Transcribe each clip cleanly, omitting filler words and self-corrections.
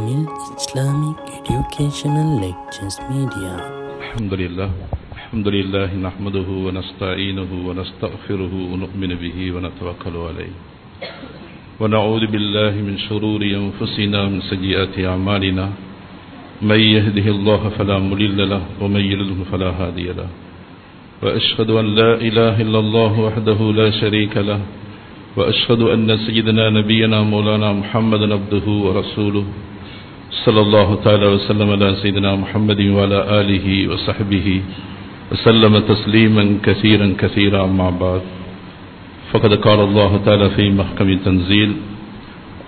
Tamil Islamic Educational Lectures Media. Alhamdulillah nahmaduhu wa nasta'inuhu wa nastaghfiruhu wa nu'minu bihi wa natawakkalu alayhi wa na'udhu billahi min shururi anfusina min sayyiati a'malina man yahdihillahu fala mudilla lahu wa man yudlil fala hadiya lahu wa ashhadu an la ilaha illallah wahdahu la sharika lahu wa ashhadu anna sayyidina nabiyyana maulana Muhammadan abduhu wa rasuluhu sallallahu ta'ala wa sallam ala sayyidina Muhammadin wa ala alihi wa sahbihi wa sallama tasliman kathiran amma ba'd. Faqad qala Allah ta'ala fi mahkami tanzil,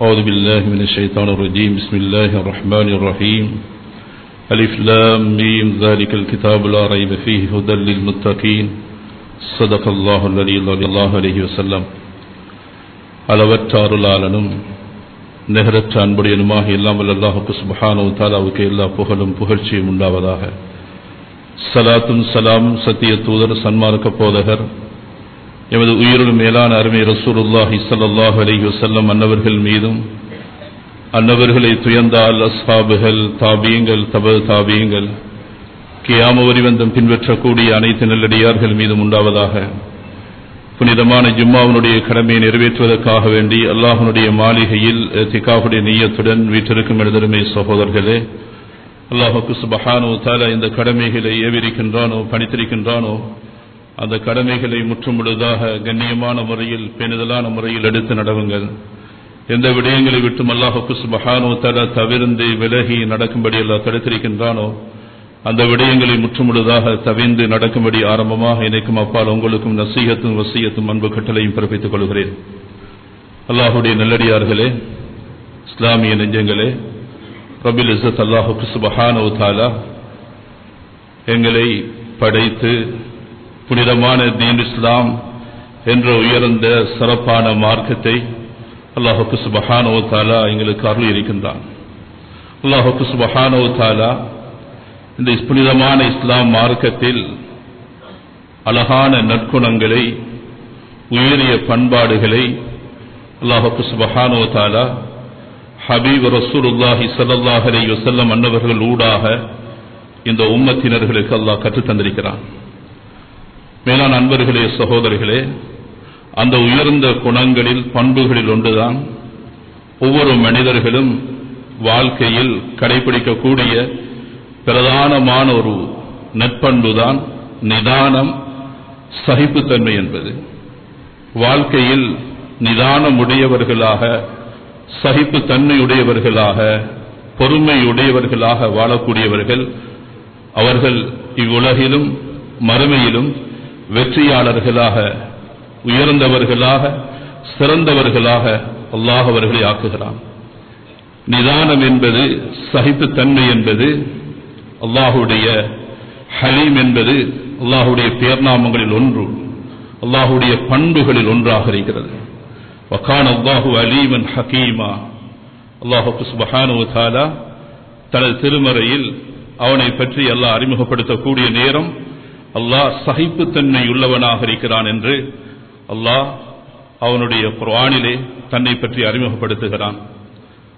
a'udhu billahi minash shaitanir rajim, bismillahir rahmanir rahim, alif lam mim, dhalikal kitabu la rayba fihi hudan lil muttaqin, sadaqallahu sallallahu alayhi wa sallam. அளவற்ற அருளாளனும் நிகரற்ற அன்புடையனுமாக இல்லாமல் அல்லாஹுக்கு சுப்ஹானஹு வ தஆலாவுக்கு எல்லா புகழும் புகழ்ச்சியும் உண்டாவதாக. ஸலாத்தும் ஸலாமும் சத்திய தூதர் சன்மார்க்க போதகர் எமது உயிரிலும் மேலான அருமை ரசூலுல்லாஹி ஸல்லல்லாஹு அலைஹி வஸல்லம் அன்னவர்கள் மீதும், அன்னவர்களை துயர்ந்தால் அஸ்ஹாபுகள், தாபீங்கள், தபு தாபீங்கள், கியாம வரிவந்தம் பின்பற்றக்கூடிய அனைத்து நல்லடியார்கள் மீதும் உண்டாவதாக. புனிதமான ஜும்மாவுடைய கடமையை நிறைவேற்றுவதற்காக வேண்டி அல்லாஹ்வுடைய மாளிகையில் இத்திகாஃபுடைய நிய்யத்துடன் வீற்றிருக்கும் எனதருமை சகோதரர்களே, அல்லாஹ்வுக்கு சுப்ஹானஹு வ தஆலா இந்த கடமைகளை ஏவிருக்கின்றானோ, பணித்திருக்கின்றானோ, அந்த கடமைகளை முற்றுமுழுதாக கண்ணியமான முறையில், பேணுதலான முறையில் எடுத்து நடவுங்கள். எந்த விடயங்களை விட்டும் அல்லாஹ்வுக்கு சுப்ஹானஹு வ தஆலா தவிர்ந்து விலகி நடக்கும்படி அல்லாஹ் தடுத்திருக்கின்றானோ, அந்த விடயங்களை முற்றுமுழுதாக தவிர்ந்து நடக்கும்படி ஆரம்பமாக எனக்கும் அப்பால் உங்களுக்கும் நசீஹத்தும் வசியத்தும் அன்பு கட்டளையும் பிறப்பித்துக் கொள்கிறேன். அல்லாஹுடைய நல்லடியார்களே, இஸ்லாமிய நெஞ்சங்களே, ரப்பில் இஸ்ஸத் அல்லாஹ் சுப்ஹானஹு வ தஆலா எங்களை படைத்து புனிதமான தீன் இஸ்லாம் என்ற உயர்ந்த சிறப்பான மார்க்கத்தை அல்லாஹ் சுப்ஹானஹு வ தஆலா எங்களுக்கு அருள் இருக்கின்றான். அல்லாஹ் சுப்ஹானஹு வ தஆலா இந்த புனிதமான இஸ்லாம் மார்க்கத்தில் அழகான நற்குணங்களை, உயரிய பண்பாடுகளை அல்லாஹ் சுப்ஹானஹு வ தஆலா ஹபீப் ரசூலுல்லாஹி ஸல்லல்லாஹு அலைஹி வஸல்லம் அன்னவர்கள் ஊடாக இந்த உம்மத்தினர்களுக்கு அல்லாஹ் கற்றுத் தந்திருக்கிறான். மேலான அன்பர்களே, சகோதரர்களே, அந்த உயர்ந்த குணங்களில், பண்புகளில் ஒன்றுதான் ஒவ்வொரு மனிதர்களும் வாழ்க்கையில் கடைபிடிக்கக்கூடிய பிரதானமான ஒரு நற்பண்புதான் நிதானம், சகிப்புத்தன்மை என்பது. வாழ்க்கையில் நிதானமுடையவர்களாக, சகிப்புத்தன்மையுடையவர்களாக, பொறுமையுடையவர்களாக வாழக்கூடியவர்கள் அவர்கள் இவ்வுலகிலும் மறுமையிலும் வெற்றியாளர்களாக, உயர்ந்தவர்களாக, சிறந்தவர்களாக அல்லாஹ் அவர்களை ஆக்குகிறான். நிதானம் என்பது, சகிப்புத்தன்மை என்பது அல்லாஹுடைய ஹலீம் என்பது அல்லாஹுடைய பேர்நாமங்களில் ஒன்று, அல்லாஹுடைய பண்புகளில் ஒன்றாக இருக்கிறது. வகான அல்லாஹு அலீமன் ஹகீமா. அல்லாஹ் சுப்ஹானஹு வ தஆலா தனது திருமறையில் அவனை பற்றி அல்லாஹ் அறிமுகப்படுத்தக்கூடிய நேரம் அல்லாஹ் சகிப்புத்தன்மை உள்ளவனாக இருக்கிறான் என்று அல்லாஹ் அவனுடைய குர்ஆனிலே தன்னை பற்றி அறிமுகப்படுத்துகிறான்.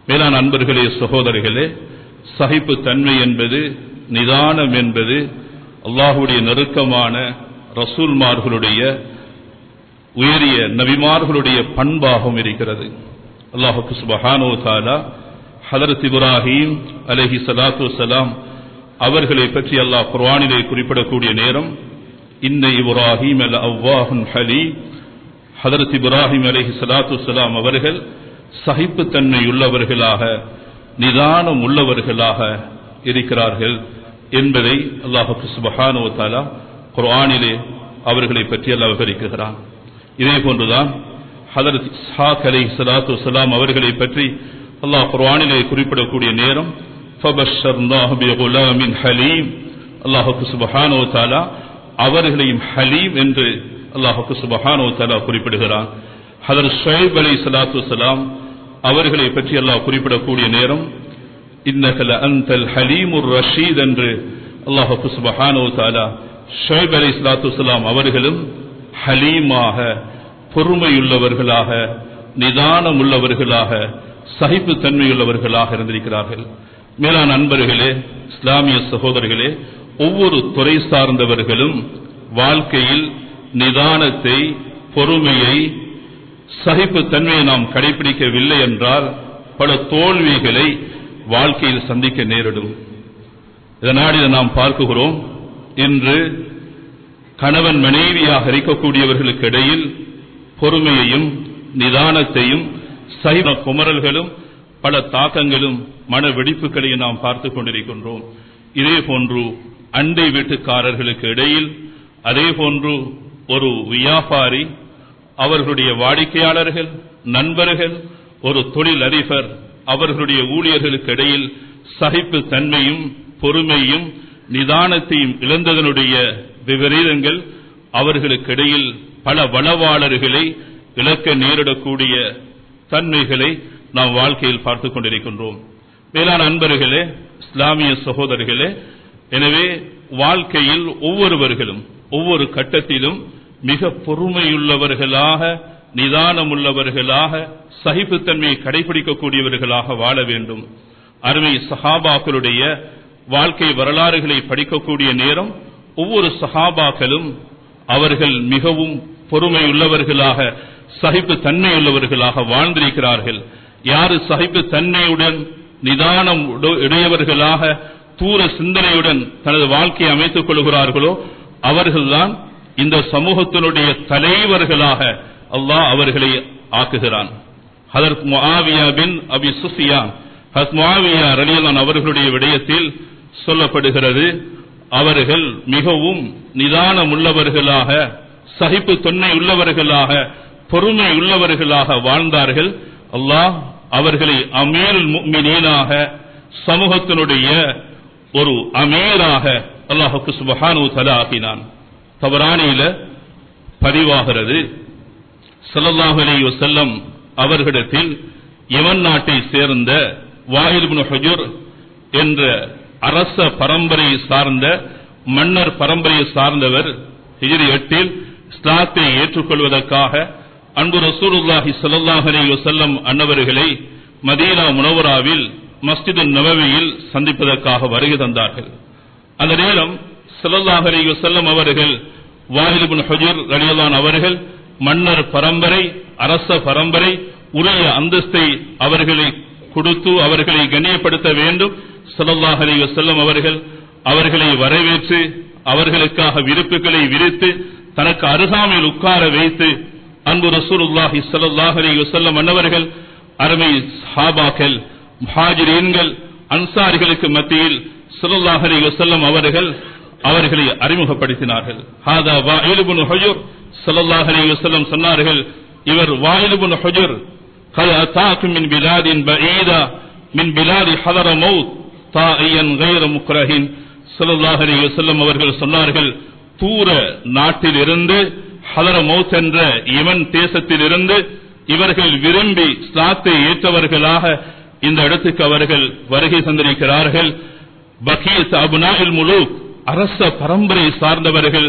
மேலான அன்பர்களே, சகோதரர்களே, சகிப்புத்தன்மை என்பது, நிதானம் என்பது அல்லாஹுடைய நெருக்கமான ரசூல்மார்களுடைய, உயரிய நபிமார்களுடைய பண்பாகவும் இருக்கிறது. அல்லாஹ்வுக்கு சுப்ஹானஹு வ தஆலா ஹஜ்ரத் இப்ராஹீம் அலைஹி ஸலாத்து வஸ்ஸலாம் அவர்களை பற்றி அல்லாஹ் குர்ஆனிலே குறிப்பிடக்கூடிய நேரம் இன்ன இப்ராஹீம் லஅவ்வாஹுன் ஹலீம். ஹஜ்ரத் இப்ராஹீம் அலைஹி ஸலாத்து வஸ்ஸலாம் அவர்கள் சகிப்புத்தன்மை உள்ளவர்களாக, நிதானம் உள்ளவர்களாக இருக்கிறார்கள் என்பதை அல்லாஹ் சுப்ஹானஹு வ தஆலா குர்ஆனிலே அவர்களை பற்றி அல்லாஹ் விவரிக்கிறான். இதே போன்றுதான் ஹஜ்ரத் இஸ்ஹாக் அலைஹிஸ்ஸலாத்து வஸ்ஸலாம் அவர்களை பற்றி அல்லாஹ் குர்ஆனிலே குறிப்பிடக்கூடிய நேரம் ஃபபஷர்னாஹு பிகுலாமின் ஹலீம். அல்லாஹ் சுப்ஹானஹு வ தஆலா அவர்களையும் ஹலீம் என்று அல்லாஹ் சுப்ஹானஹு வ தஆலா குறிப்பிடுகிறான். ஹஜ்ரத் ஷுஐப் அலைஹிஸ்ஸலாத்து வஸ்ஸலாம் அவர்களை பற்றி அல்லாஹ் குறிப்பிடக்கூடிய நேரம் இன்னக லஅன்தல் ஹலீமுர் ரஷீத் என்று அல்லாஹ் சுப்ஹானஹு வ தஆலா ஷுஐப் அலைஹிஸ்ஸலாத்து வஸ்ஸலாம் அவர்களும் ஹலீமாக, பொறுமையுள்ளவர்களாக, நிதானம் உள்ளவர்களாக சகிப்பு தன்மையுள்ளவர்களாக இருந்திருக்கிறார்கள். மேலான நண்பர்களே, இஸ்லாமிய சகோதரர்களே, ஒவ்வொரு துறை சார்ந்தவர்களும் வாழ்க்கையில் நிதானத்தை, பொறுமையை, சகிப்பு தன்மையை நாம் கடைபிடிக்கவில்லை என்றால் பல தோல்விகளை வாழ்க்கையில் சந்திக்க நேரிடும். இதனால் இதை நாம் பார்க்கிறோம். இன்று கணவன் மனைவியாக இருக்கக்கூடியவர்களுக்கு இடையில் பொறுமையையும் நிதானத்தையும் சகித குமரல்களும் பல தாக்கங்களும் மன வெடிப்புகளையும் நாம் பார்த்துக் கொண்டிருக்கின்றோம். இதே போன்று அண்டை வீட்டுக்காரர்களுக்கு இடையில், அதே போன்று ஒரு வியாபாரி, அவர்களுடைய வாடிக்கையாளர்கள், நண்பர்கள், ஒரு தொழில் அதிபர், அவர்களுடைய ஊழியர்களுக்கு இடையில் சகிப்பு தன்மையும் பொறுமையும் நிதானத்தையும் இழந்ததனுடைய விபரீதங்கள் அவர்களுக்கு இடையில் பல வளவாளர்களை இழக்க நேரிடக்கூடிய தன்மைகளை நாம் வாழ்க்கையில் பார்த்துக் கொண்டிருக்கின்றோம். மேலான அன்பர்களே, இஸ்லாமிய சகோதரர்களே, எனவே வாழ்க்கையில் ஒவ்வொருவர்களும் ஒவ்வொரு கட்டத்திலும் மிக பொறுமையுள்ளவர்களாக, நிதானமுள்ளவர்களாக, சகிப்புத்தன்மையை கடைபிடிக்கக்கூடியவர்களாக வாழ வேண்டும். அருமை சஹாபாக்களுடைய வாழ்க்கை வரலாறுகளை படிக்கக்கூடிய நேரம் ஒவ்வொரு சஹாபாக்களும் அவர்கள் மிகவும் பொறுமையுள்ளவர்களாக, சகிப்பு தன்மையுள்ளவர்களாக வாழ்ந்திருக்கிறார்கள். யாரு சகிப்பு தன்மையுடன் நிதானம் உடையவர்களாக தூர சிந்தனையுடன் தனது வாழ்க்கையை அமைத்துக் கொள்கிறார்களோ அவர்கள்தான் இந்த சமூகத்தினுடைய தலைவர்களாக அல்லாஹ் அவர்களை ஆக்குகிறான். ஹதரத் முஆவியா பின் அபி சுஃபியான், ஹதரத் முஆவியா ரலியல்லாஹு அன்ஹு அவர்களுடைய விடயத்தில் சொல்லப்படுகிறது, அவர்கள் மிகவும் நிதானம் உள்ளவர்களாக, சகிப்பு தன்மை உள்ளவர்களாக, பொறுமை உள்ளவர்களாக வாழ்ந்தார்கள். அல்லாஹ் அவர்களை அமீருல் முஃமினீனாக, சமூகத்தினுடைய ஒரு அமீராக அல்லாஹ் சுப்ஹானஹு வ தஆலா ஆக்கினான். தபரானியில பதிவாகிறது, ஸல்லல்லாஹு அலைஹி வஸல்லம் அவர்களிடத்தில் யமன் நாட்டை சேர்ந்த வாயில் இப்னு ஹுஜர் என்ற அரச பரம்பரையை சார்ந்த, மன்னர் பரம்பரையை சார்ந்தவர் ஹிஜ்ரி 8 இஸ்லாத்தை ஏற்றுக்கொள்வதற்காக அன்பு ரசூலுல்லாஹி ஸல்லல்லாஹு அலைஹி வஸல்லம் அன்னவர்களை மதீனா முனவராவில் மஸ்ஜிது நபவியில் சந்திப்பதற்காக வருகை தந்தார்கள். அந்த நேரம் ஸல்லல்லாஹு அலைஹி வஸல்லம் அவர்கள் வாயில் இப்னு ஹுஜர் ரலியல்லாஹு அன்ஹு அவர்கள் மன்னர் பரம்பரை, அரச பரம்பரை, உரிய அந்தஸ்தை அவர்களை கொடுத்து அவர்களை கண்ணியப்படுத்த வேண்டும். ஸல்லல்லாஹு அலைஹி வஸல்லம் அவர்களை வரவேற்று அவர்களுக்காக விருப்புகளை விரித்து தனக்கு அருகாமையில் உட்கார வைத்து அன்பு ரசூலுல்லாஹி ஸல்லல்லாஹு அலைஹி வஸல்லம் அன்னவர்கள் அருமை சஹாபாக்கள், முஹாஜிரீன்கள், அன்சாரிகளுக்கு மத்தியில் ஸல்லல்லாஹு அலைஹி வஸல்லம் அவர்களை அறிமுகப்படுத்தினார்கள். ஹாதா வாயில் இப்னு ஹுஜர், ஸல்லல்லாஹு அலைஹி வஸல்லம் சொன்னார்கள், இவர் வாயில் இப்னு ஹுஜர், கல் அதாக்கும் மின் பிலாதின் பஈதா மின் பிலாதி ஹதரமௌத் தாயியன் கைர முக்ரஹின். ஸல்லல்லாஹு அலைஹி வஸல்லம் அவர்கள் சொன்னார்கள், தூர நாட்டில் இருந்து, ஹதரமௌத் என்ற யமன் தேசத்தில் இருந்து இவர்கள் விரும்பி இஸ்லாத்தை ஏற்றவர்களாக இந்த இடத்துக்கு அவர்கள் வருகை தந்திருக்கிறார்கள். பகீத் அப்னாஇல் முலூக், அரச பரம்பரை சார்ந்தவர்கள்.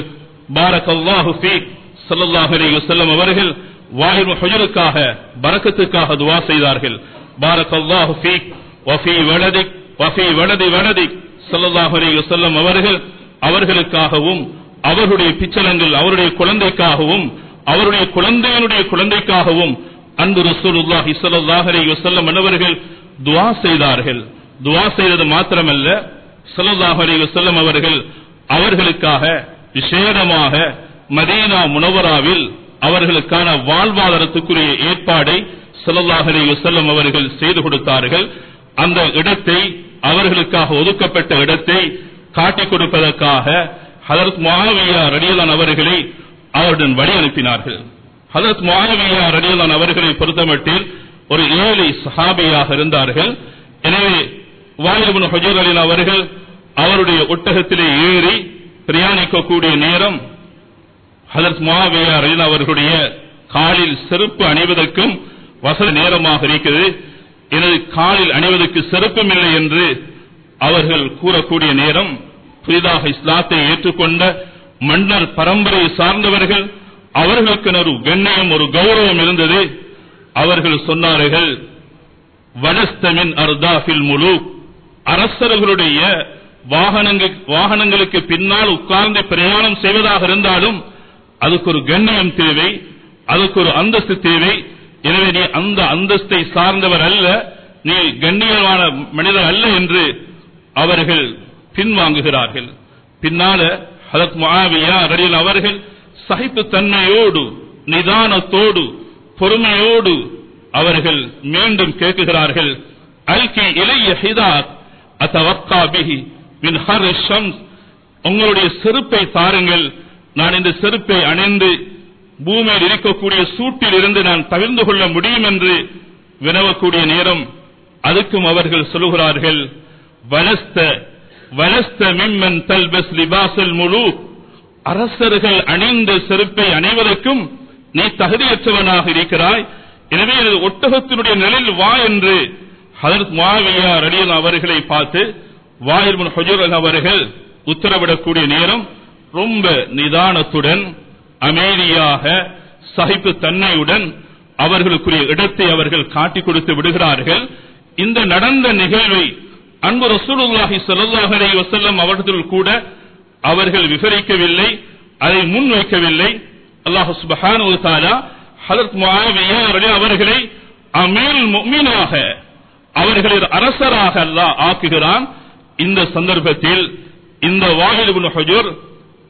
பாரக்கல்லாஹு ஃபீக். ஸல்லல்லாஹு அலைஹி வஸல்லம் அவர்கள் வாயில் இப்னு ஹுஜருக்காக பரக்கத்துக்காக துஆ செய்தார்கள். பாரக்கல்லாஹு ஃபீக் வ ஃபீ வலதிக் வ ஃபீ வலதி வலதிக். ஸல்லல்லாஹு அலைஹி வஸல்லம் அவர்களுக்காகவும் அவருடைய பிச்சலங்கள், அவருடைய குழந்தைக்காகவும் அவருடைய குழந்தையினுடைய குழந்தைக்காகவும் அன்பு ரசூலுல்லாஹி ஸல்லல்லாஹு அலைஹி வஸல்லம் அவர்கள் துஆ செய்தார்கள். துஆ செய்தது மாத்திரமல்ல, ஸல்லல்லாஹு அலைஹி வஸல்லம் அவர்களுக்காக விசேடமாக மதீனா முனவராவில் அவர்களுக்கான வாழ்வாதாரத்துக்குரிய ஏற்பாடை ஸல்லல்லாஹு அலைஹி வஸல்லம் அவர்கள் செய்து கொடுத்தார்கள். அந்த இடத்தை, அவர்களுக்காக ஒதுக்கப்பட்ட இடத்தை காட்டிக் கொடுப்பதற்காக ஹதரத் முஆவியா ரலியல்லாஹு அன்ஹு அவர்களை அவருடன் வழி அனுப்பினார்கள். ஹதரத் முஆவியா ரலியல்லாஹு அன்ஹு அவர்களை பொறுத்தமட்டில் ஒரு ஏழை சஹாபியாக இருந்தார்கள். எனவே வாயில் இப்னு ஹுஜர் ரலியல்லாஹு அவர்கள் அவருடைய ஒட்டகத்திலே ஏறி பிரயாணிக்கக்கூடிய நேரம் ஹதரத் முஆவியா ரலியல்லாஹு அவர்களுடைய காலில் செருப்பு அணிவதற்கும் வசதி நேரமாக இருக்கிறது, எனது காலில் அணிவதற்கு செருப்பும் இல்லை என்று அவர்கள் கூறக்கூடிய நேரம், புதிதாக இஸ்லாத்தை ஏற்றுக்கொண்ட மன்னர் பரம்பரையை சார்ந்தவர்கள், அவர்களுக்கு ஒரு கண்ணியம், ஒரு கௌரவம் இருந்தது. அவர்கள் சொன்னார்கள், வலஸ்த மின் அர்தாஃபில் முலூக், அரசர்களுடைய வாகனங்களுக்கு பின்னால் உட்கார்ந்து பிரயாணம் செய்வதாக இருந்தாலும் அதுக்கு ஒரு கண்ணியம் தேவை, அதுக்கு ஒரு அந்தஸ்து தேவை. எனவே நீ அந்த அந்தஸ்தை சார்ந்தவர் அல்ல, நீ கண்ணியமான மனிதர் அல்ல என்று அவர்கள் பின்வாங்குகிறார்கள். பின்னால ஹதரத் முஆவியா ரலியல்லாஹு அவர்கள் சகிப்பு தன்மையோடு நிதானத்தோடு பொறுமையோடு அவர்கள் மீண்டும் கேட்கிறார்கள், அல்கி இலைய ஹிதாத் அத்தவக்கா பிஹி மின் ஹர் ஷம்ஸ், உங்களுடைய செருப்பை தாருங்கள், நான் இந்த செருப்பை அணிந்து பூமியில் இருக்கக்கூடிய சூட்டில் இருந்து நான் தவிர்ந்து கொள்ள முடியும் என்று வினவக்கூடிய நேரம் அதுக்கும் அவர்கள் சொல்லுகிறார்கள், வலஸ்த மிம்மன் தல்பஸ் லிபாஸல் முலூக், அரசர்கள் அணிந்த செருப்பை அணிவதற்கும் நீ தகுதியற்றவனாக இருக்கிறாய். எனவே ஒட்டகத்தினுடைய நிலையில் வா என்று ஹஜ்ரத் முஆவியா ரலியல்லாஹு அவர்களை பார்த்து வாயில் பின் ஹுஜர் அவர்கள் உத்தரவிடக்கூடிய நேரம் ரொம்ப நிதானத்துடன் அமைதியாக சகிப்பு தன்மையுடன் அவர்களுக்குரிய இடத்தை அவர்கள் காட்டிக் கொடுத்து விடுகிறார்கள். இந்த நடந்த நிகழ்வை அன்பு ரசூலுல்லாஹி ஸல்லல்லாஹு அலைஹி வஸல்லம் அவர்கள் கூட அவர்கள் விவரிக்கவில்லை, அதை முன்வைக்கவில்லை. அல்லாஹ் சுப்ஹானஹு வ தஆலா ஹஜ்ரத் முஆவியா ரலியல்லாஹு அவர்களை அமீருல் முஃமினாக, அவர்களை அரசராக அல்லாஹ் ஆக்குகிறான். இந்த சந்தர்ப்பத்தில் இந்த வாயில் இப்னு ஹுஜர்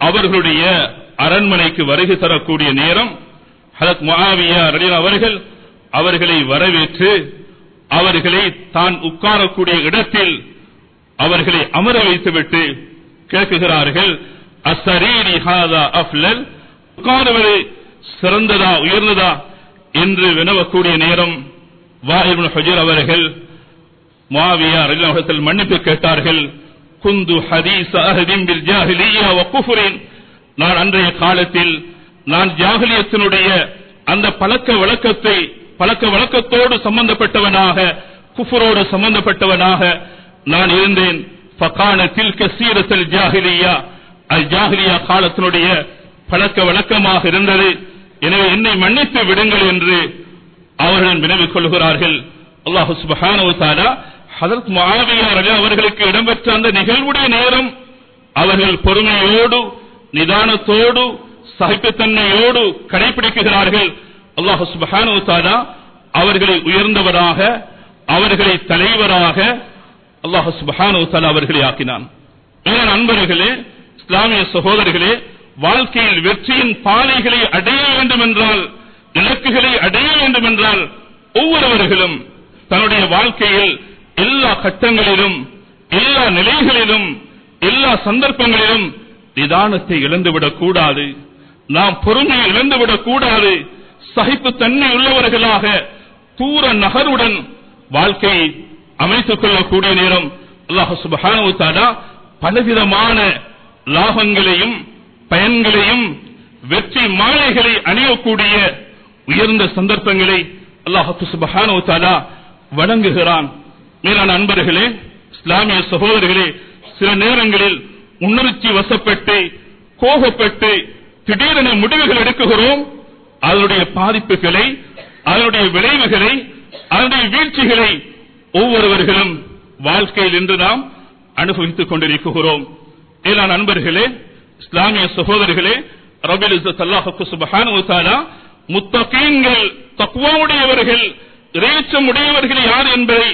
அவர்களுடைய அரண்மனைக்கு வருகை தரக்கூடிய நேரம் ஹஜ்ரத் முஆவியா ரலியல்லாஹு அவர்கள் அவர்களை வரவேற்று அவர்களை தான் உட்காரக்கூடிய இடத்தில் அவர்களை அமர வைத்துவிட்டு கேட்கிறார்கள், அஸ்ஸரீரி ஹாதா அஃலல், உட்காருவது சிறந்ததா உயர்ந்ததா என்று வினவக்கூடிய நேரம் வாயில் இப்னு ஹுஜர் அவர்கள் முஆவியா ரலியல்லாஹு அன்ஹு மன்னிப்பு கேட்டார்கள். குந்து ஹதீஸ அஹதின் பில் ஜாஹிலிய்யா வ குஃப்ரின், நான் அன்றைய காலத்தில் நான் ஜாஹிலியத்தினுடைய அந்த பழக்க வழக்கத்தோடு சம்பந்தப்பட்டவனாக, குஃப்ரோடு சம்பந்தப்பட்டவனாக நான் இருந்தேன். ஃபகான தில்க சீரத்துல் ஜாஹிலிய்யா, அல் ஜாஹிலியா காலத்தினுடைய பழக்க வழக்கமாக இருந்தது. எனவே என்னை மன்னித்து விடுங்கள் என்று அவர்கள் வினவிக் கொள்கிறார்கள். அல்லாஹ் சுப்ஹானஹு வ தஆலா ஹஜ்ரத் முஆவியா ரலியல்லாஹு அவர்களுக்கு இடம்பெற்ற அந்த நிகழ்வுடைய நேரம் அவர்கள் பொறுமையோடு நிதானத்தோடு சகிப்புத்தன்மையோடு கடைபிடிக்கிறார்கள். அல்லாஹ் சுப்ஹானஹு வ தஆலா அவர்களை உயர்ந்தவராக, அவர்களை தலைவராக அல்லாஹ் சுப்ஹானஹு வ தஆலா அவர்களை ஆக்கினான். நண்பர்களே, இஸ்லாமிய சகோதரர்களே, வாழ்க்கையில் வெற்றியின் பாதைகளை அடைய வேண்டும் என்றால், இலக்குகளை அடைய வேண்டும் என்றால் ஒவ்வொருவர்களும் தன்னுடைய வாழ்க்கையில் எல்லா கட்டங்களிலும் எல்லா நிலைகளிலும் எல்லா சந்தர்ப்பங்களிலும் நிதானத்தை இழந்துவிடக் கூடாது, நாம் பொறுமையை இழந்துவிடக் கூடாது. சகிப்பு தன்மை உள்ளவர்களாக தூர நகருடன் வாழ்க்கையை அமைத்துக் கொள்ளக்கூடிய நேரம் அல்லாஹ் சுப்ஹானஹு வ தஆலா பலவிதமான லாபங்களையும் பயன்களையும் வெற்றி மாலைகளை அணியக்கூடிய உயர்ந்த சந்தர்ப்பங்களை அல்லாஹ் சுப்ஹானஹு வ தஆலா வழங்குகிறான். மேலான அன்பர்களே, இஸ்லாமிய சகோதரர்களே, சில நேரங்களில் உணர்ச்சி வசப்பட்டு கோபப்பட்டு திடீரென முடிவுகள் எடுக்குகிறோம். அதனுடைய பாதிப்புகளை, அதனுடைய விளைவுகளை, அதனுடைய வீழ்ச்சிகளை ஒவ்வொருவர்களும் வாழ்க்கையில் இன்று நாம் அனுபவித்துக் கொண்டிருக்கிறோம். மேலான அன்பர்களே, இஸ்லாமிய சகோதரர்களே, ரப்பில் இஸ்ஸத் அல்லாஹ் சுப்ஹானஹு வ தஆலா முத்தகீன்கள், தக்வாவுடையவர்கள், இறையச்சம் உடையவர்கள் யார் என்பதை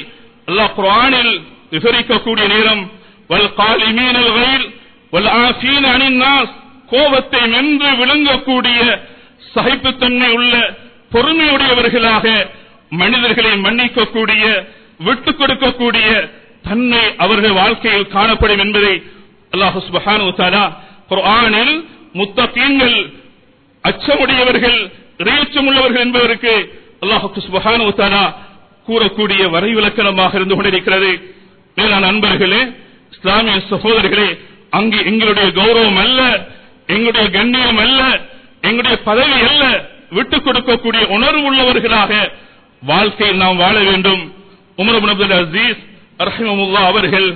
அல்லாஹ் குர்ஆனில் விவரிக்கக்கூடிய நேரம் வல் காலிமீனல் கைல் வல் ஆஃபீன அனின் நாஸ், கோபத்தை வென்று விளங்கக்கூடிய சகிப்புத்தன்மை உள்ள பொறுமையுடையவர்களாக மனிதர்களை மன்னிக்கக்கூடிய விட்டுக் கொடுக்கக்கூடிய தன்மை அவர்கள் வாழ்க்கையில் காணப்படும் என்பதை அல்லாஹ் சுப்ஹானஹு வ தஆலா குர்ஆனில் முத்தகீன்கள், அச்சமுடையவர்கள், இறையச்சம் உள்ளவர்கள் என்பதற்கு அல்லாஹ் சுப்ஹானஹு வ தஆலா கூறக்கூடிய வரைவிலக்கணமாக இருந்து கொண்டிருக்கிறது. மேலான அன்பர்களே, இஸ்லாமிய சகோதரர்களே, அங்கு எங்களுடைய கௌரவம் அல்ல, எங்களுடைய கண்ணியம் அல்ல, எங்களுடைய பதவி அல்ல, விட்டுக் கொடுக்கக்கூடிய உணர்வு உள்ளவர்களாக வாழ்க்கையில் நாம் வாழ வேண்டும். உமர் இப்னு அப்துல் அசீஸ் ரஹிமஹுல்லாஹ் அவர்கள்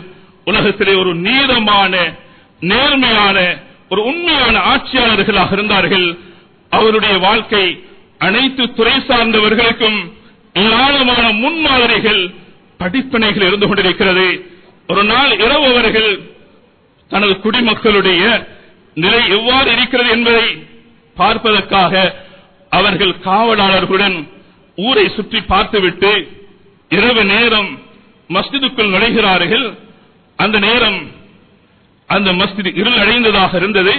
உலகத்திலே ஒரு நீதமான, நேர்மையான, ஒரு உண்மையான ஆட்சியாளர்களாக இருந்தார்கள். அவருடைய வாழ்க்கை அனைத்து துறை சார்ந்தவர்களுக்கும் ஏராளமான முன்மாதிரிகள், படிப்பினைகள் இருந்து கொண்டிருக்கிறது. ஒரு நாள் இரவு அவர்கள் தனது குடிமக்களுடைய நிலை எவ்வாறு இருக்கிறது என்பதை பார்ப்பதற்காக அவர்கள் காவலாளர்களுடன் ஊரை சுற்றி பார்த்துவிட்டு இரவு நேரம் மஸ்ஜிதுக்குள் நுழைகிறார்கள். அந்த நேரம் அந்த மஸ்ஜித் இருள் அடைந்ததாக இருந்தது.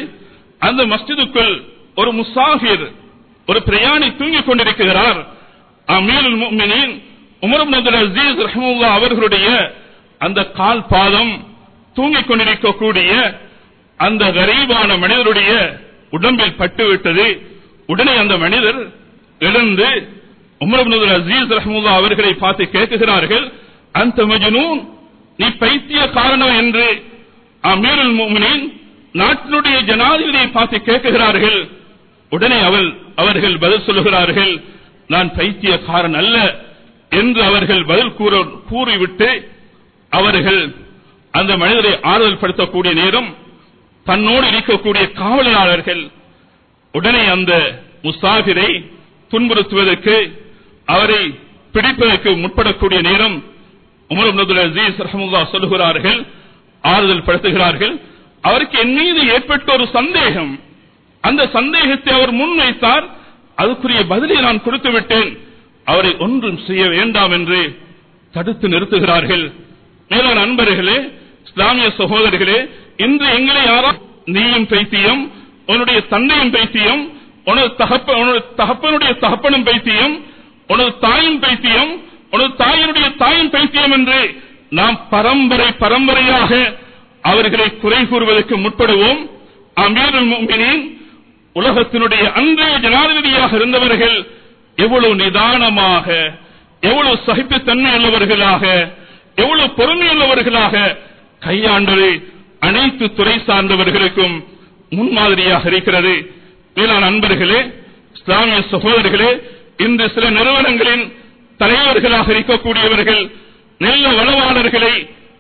அந்த மஸ்ஜிதுக்குள் ஒரு முசாஃபிர், ஒரு பிரயாணி தூங்கிக் கொண்டிருக்கிறார். அமீருல் முஃமினீன் உமர் இப்னு அப்துல் அஸீஸ் ரஹ்மத்துல்லாஹி அவர்களுடைய அந்த கால் பாதம் தூங்கிக் கொண்டிருக்கக்கூடிய அந்த கரீபான மனிதருடைய உடம்பில் பட்டுவிட்டது. உடனே அந்த மனிதர் எழுந்து உமர் இப்னு அப்துல் அஸீஸ் ரஹ்மத்துல்லாஹி அவர்களை பார்த்து கேட்கிறார்கள், அந்த மஜ்னூன், நீ பைத்தியக்காரனா என்று அமீருல் முஃமினீன் நாட்டினுடைய ஜனாதிபதியை பார்த்து கேட்கிறார்கள். உடனே அவர்கள் பதில் சொல்லுகிறார்கள், நான் பைத்தியக்காரன் அல்ல என்று அவர்கள் பதில் கூறிவிட்டு அவர்கள் அந்த மனிதரை ஆறுதல் படுத்தக்கூடிய நேரம் தன்னோடு இருக்கக்கூடிய காவலாளர்கள் உடனே அந்த முசாஃபிரை துன்புறுத்துவதற்கு, அவரை பிடிப்பதற்கு முற்படக்கூடிய நேரம் உமர் இப்னு அப்துல் அஸீஸ் ரஹ்மத்துல்லாஹி சொல்லுகிறார்கள், ஆறுதல் படுத்துகிறார்கள். அவருக்கு என் மீது ஏற்பட்ட ஒரு சந்தேகம், அந்த சந்தேகத்தை அவர் முன்வைத்தார். அதுக்குரிய பதிலை நான் கொடுத்து விட்டேன், அவரை ஒன்றும் செய்ய வேண்டாம் என்று தடுத்து நிறுத்துகிறார்கள். மேலான நண்பர்களே, இஸ்லாமிய சகோதரர்களே, இன்று எங்களை யாரோ நீயும் பைத்தியம், உன்னுடைய தந்தையும் பைத்தியம், உனது தகப்பனுடைய தகப்பனும் பைத்தியம், உனது தாயும் பைத்தியம், உனது தாயினுடைய தாயும் பைத்தியம் என்று நாம் பரம்பரையாக அவர்களை குறை கூறுவதற்கு முற்படுவோம். அமீருல் முஃமினீன் உலகத்தினுடைய அன்றைய ஜனாதிபதியாக இருந்தவர்கள் எவ்வளவு நிதானமாக, எவ்வளவு சகிப்புத்தன்மை உள்ளவர்களாக, எவ்வளவு பொறுமையுள்ளவர்களாக கையாண்டது அனைத்து துறை சார்ந்தவர்களுக்கும் முன்மாதிரியாக இருக்கிறது. மேலான அன்பர்களே, இஸ்லாமிய சகோதரர்களே, இன்று சில நிறுவனங்களின் தலைவர்களாக இருக்கக்கூடியவர்கள், நல்ல வளவாளர்களை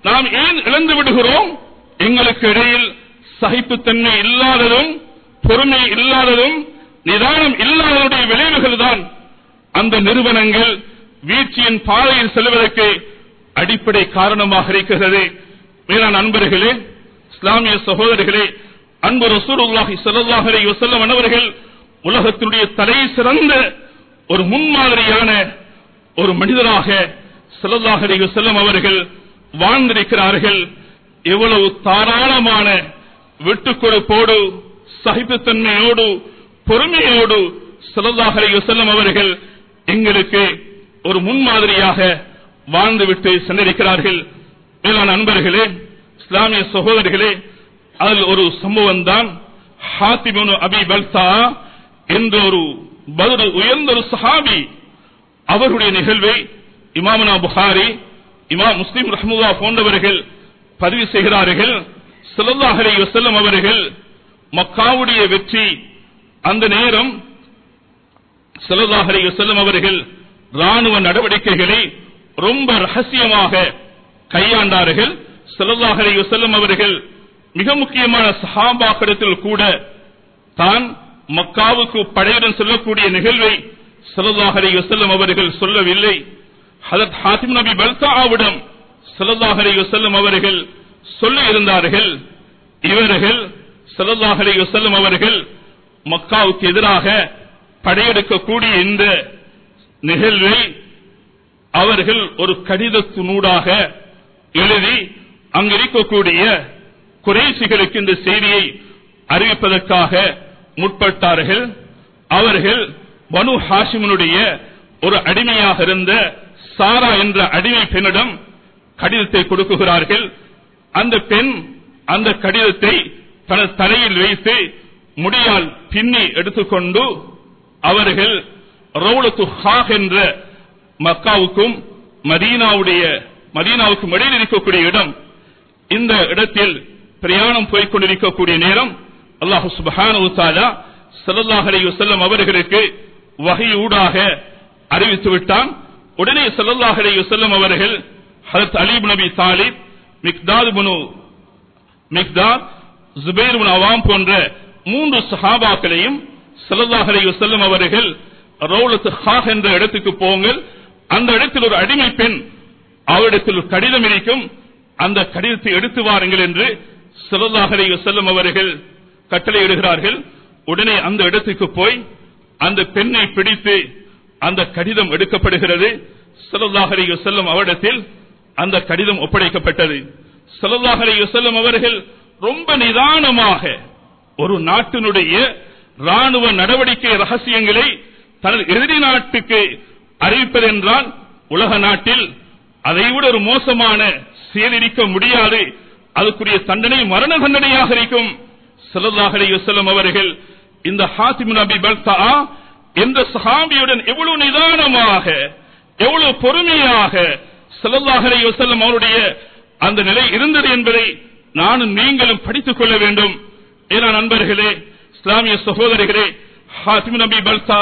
நாம் ஏன் இழந்து விடுகிறோம்? எங்களுக்கு இடையில் சகிப்புத்தன்மை இல்லாததும், பொறுமை இல்லாததும், நிதானம் இல்லாததுடைய விளைவுகள் தான் அந்த நிறுவனங்கள் வீழ்ச்சியின் பாதையில் செல்வதற்கு அடிப்படை காரணமாக இருக்கிறது. மேலான அன்பர்களே, இஸ்லாமிய சகோதரர்களே, அன்பு ரசூலுல்லாஹி ஸல்லல்லாஹு அலைஹி வஸல்லம் அவர்கள் உலகத்தினுடைய தலை சிறந்த ஒரு முன்மாதிரியான ஒரு மனிதராக ஸல்லல்லாஹு அலைஹி வஸல்லம் அவர்கள் வாழ்ந்திருக்கிறார்கள். எவ்வளவு தாராளமான விட்டுக்கொடுப்போடு, சகிப்புத்தன்மையோடு, பொறுமையோடு ஸல்லல்லாஹு அலைஹி வஸல்லம் அவர்கள் எங்களுக்கு ஒரு முன்மாதிரியாக வாழ்ந்துவிட்டு சென்றிருக்கிறார்கள். மேலான நண்பர்களே, இஸ்லாமிய சகோதரர்களே, அதில் ஒரு சம்பவம் தான் ஹாத்திப் இப்னு அபி பல்தா என்ற ஒரு உயர்ந்த ஒரு சஹாபி, அவருடைய நிகழ்வை இமாமுனா புகாரி, இமாம் முஸ்லிம் ரஹ்மத்துல்லாஹி போன்றவர்கள் பதிவு செய்கிறார்கள். ஸல்லல்லாஹு அலைஹி வஸல்லம் அவர்கள் மக்காவுடைய வெற்றி அந்த நேரம் ஸல்லல்லாஹு அலைஹி வஸல்லம் அவர்கள் ராணுவ நடவடிக்கைகளை ரொம்ப ரகசியமாக கையாண்டார்கள். ஸல்லல்லாஹு அலைஹி வஸல்லம் அவர்கள் மிக முக்கியமான சஹாபாக்களிடத்தில் கூட தான் மக்காவுக்கு படையுடன் செல்லக்கூடிய நிகழ்வை ஸல்லல்லாஹு அலைஹி வஸல்லம் அவர்கள் சொல்லவில்லை. ஹஜ்ரத் ஹாத்திப் நபி பல்தாவிடம் ஸல்லல்லாஹு அலைஹி வஸல்லம் அவர்கள் சொல்ல இருந்தார்கள். இவர்கள் ஸல்லல்லாஹு அலைஹி வஸல்லம் அவர்கள் மக்காவுக்கு எதிராக படையெடுக்கக்கூடிய இந்த நிகழ்வை அவர்கள் ஒரு கடிதத்தினூடாக எழுதி அங்கிருக்கக்கூடிய குறைஷிகளுக்கு இந்த செய்தியை அறிவிப்பதற்காக முற்பட்டார்கள். அவர்கள் பனு ஹாஷிமுடைய ஒரு அடிமையாக இருந்த சாரா என்ற அடிமை பெண்ணிடம் கடிதத்தை கொடுக்குகிறார்கள். அந்த பெண் அந்த கடிதத்தை தனது தலையில் வைத்து முடியால் பின்னி எடுத்துக்கொண்டு அவர்கள் ரவுலத்து ஹாக் என்ற மக்காவுக்கும் மதீனாவுக்கும் இடையில் இருக்கக்கூடிய இடம், இந்த இடத்தில் பிரயாணம் போய்கொண்டிருக்கக்கூடிய நேரம் அல்லாஹ் சுப்ஹானஹு வ தஆலா ஸல்லல்லாஹு அலைஹி வஸல்லம் அவர்களுக்கு வஹி ஊடாக அறிவித்து விட்டான். உடனே ஸல்லல்லாஹு அலைஹி வஸல்லம் அவர்கள் ஹஜ்ரத் அலி இப்னு அபி தாலிப், மிக்தாத், ஜுபைர் இப்னு அவாம் போன்ற 3 சஹாபாக்களையும் ஸல்லல்லாஹு அலைஹி வஸல்லம் அவர்கள் ரவுலத்து ஹாக் என்ற இடத்துக்கு போங்கள், அந்த இடத்தில் ஒரு அடிமை பெண் அவரிடத்தில் கடிதம் இருக்கும், அந்த கடிதத்தை எடுத்து வாருங்கள் என்று ஸல்லல்லாஹு அலைஹி வஸல்லம் அவர்கள் கட்டளையிடுகிறார்கள். உடனே அந்த இடத்துக்கு போய் அந்த பெண்ணை பிடித்து அந்த கடிதம் எடுக்கப்படுகிறது. ஸல்லல்லாஹு அலைஹி வஸல்லம் அவரிடத்தில் அந்த கடிதம் ஒப்படைக்கப்பட்டது. ஸல்லல்லாஹு அலைஹி வஸல்லம் அவர்கள் ரொம்ப நிதானமாக ஒரு நாட்டினுடைய ராணுவ நடவடிக்கை ரகசியங்களை தனது எதிரி நாட்டுக்கு அறிவிப்பதென்றால் உலக நாட்டில் அதைவிட ஒரு மோசமான செயல் இருக்க முடியாது. அதுக்குரிய தண்டனை மரண தண்டனையாக இருக்கும். ஸல்லல்லாஹு அலைஹி வஸல்லம் அவர்கள் இந்த ஹாத்திம் இப்னு அபி பல்தா என்ற சஹாபியுடன் எவ்வளவு நிதானமாக எவ்வளவு பொறுமையாக ஸல்லல்லாஹு அலைஹி வஸல்லம் அவருடைய அந்த நிலை இருந்தது என்பதை நானும் நீங்களும் படித்துக் கொள்ள வேண்டும். ஏன்னா நண்பர்களே, இஸ்லாமிய சகோதரர்களே, ஹாத்திம் இப்னு அபி பல்தா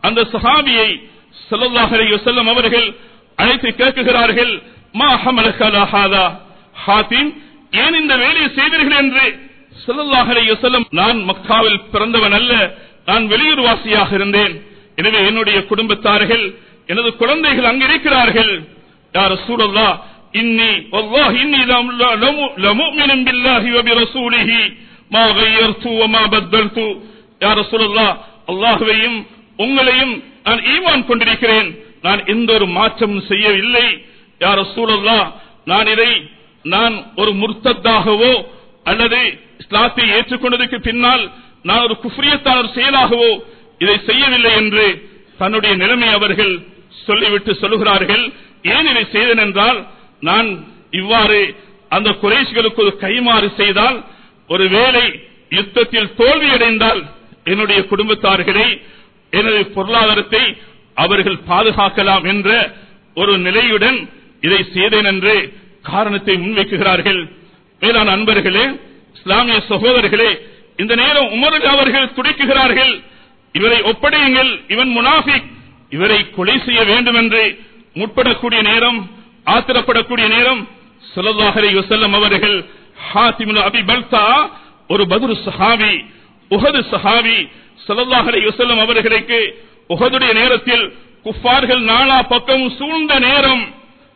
அந்த சஹாபியை ஸல்லல்லாஹு அலைஹி வஸல்லம் அவர்கள் அழைத்து கேட்கிறார்கள், மா ஹமலக அலா ஹாதா, ஹாத்திம் ஏன் இந்த வேலையை செய்தீர்கள் என்று. ஸல்லல்லாஹு அலைஹி வஸல்லம், நான் மக்காவில் பிறந்தவன் அல்ல, நான் வெளியூர் வாசியாக இருந்தேன். எனவே என்னுடைய குடும்பத்தார்கள் எனது குழந்தைகள் அங்கு இருக்கிறார்கள். யா ரசூலல்லாஹ், இன்னி வல்லாஹி இன்னி லமுமினுன் பில்லாஹி வ பிரசூலிஹி மா கய்யர்து வ மா பத்தல்து. யா ரசூலல்லாஹ், அல்லாஹ்வையும் உங்களையும் நான் ஈமான் கொண்டிருக்கிறேன், நான் எந்த ஒரு மாற்றமும் செய்யவில்லை. யா ரசூலல்லாஹ், நான் ஒரு முர்த்தத்தாகவோ அல்லது இஸ்லாத்தை ஏற்றுக்கொண்டதற்கு பின்னால் நான் ஒரு குஃப்ரியத்தான செயலாகவோ இதை செய்யவில்லை என்று தன்னுடைய நிலைமை அவர்கள் சொல்லிவிட்டு சொல்லுகிறார்கள். ஏன் இதை செய்தேன் என்றால், நான் இவ்வாறு அந்த குறைஷிகளுக்கு ஒரு கைமாறு செய்தால், ஒருவேளை யுத்தத்தில் தோல்வியடைந்தால் என்னுடைய குடும்பத்தார்களை எனது பொருளாதாரத்தை அவர்கள் பாதுகாக்கலாம் என்ற ஒரு நிலையுடன் இதை செய்தேன் என்று காரணத்தை முன்வைக்கிறார்கள். மேலான அன்பர்களே, இஸ்லாமிய சகோதரர்களே, இந்த நேரம் உமர் அவர்கள் துடிக்குகிறார்கள், இவரை ஒப்படையுங்கள், இவன் முனாஃபிக், இவரை கொலை செய்ய வேண்டும் என்று முற்படக்கூடிய நேரம், ஆத்திரப்படக்கூடிய நேரம், ஸல்லல்லாஹு அலைஹி வஸல்லம் அவர்கள் ஹாத்திம் இப்னு அபி பல்தா ஒரு பத்ர் சஹாபி, உஹது சஹாபி, ஸல்லல்லாஹு அலைஹி வஸல்லம் அவர்களுக்கு உஹதுடைய நேரத்தில் குஃபார்கள் நாலா பக்கம் சூழ்ந்த நேரம்,